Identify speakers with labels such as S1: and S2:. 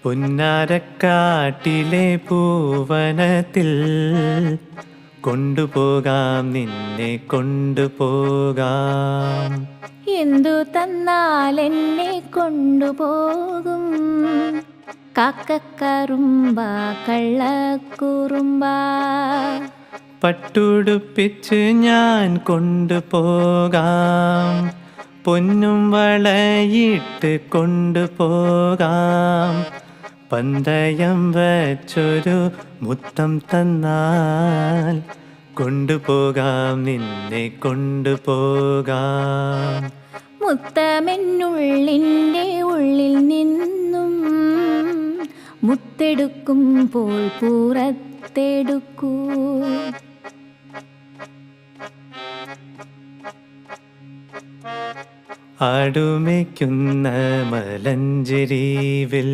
S1: പുന്നാരക്കാട്ടിലെ പൂവനത്തിൽ കൊണ്ടുപോകാം, നിന്നെ കൊണ്ടുപോകാം.
S2: എന്തു തന്നാൽ എന്നെ കൊണ്ടുപോകും? കാക്കക്കറുമ്പ കള്ളക്കുറുമ്പ.
S1: പട്ടുടുപ്പിച്ച് ഞാൻ കൊണ്ടുപോകാം, പൊന്നും വളയിട്ട് കൊണ്ടുപോകാം. പന്തയം വച്ചൊരു മുത്തം തന്നാൽ കൊണ്ടുപോകാം, നിന്നെ കൊണ്ടുപോകാം.
S2: മുത്തമെന്നുള്ളിൻ്റെ ഉള്ളിൽ നിന്നും മുത്തെടുക്കുമ്പോൾ പുറത്തെടുക്കൂ.
S1: ആടുമേക്കുന്ന മലഞ്ചെരിവിൽ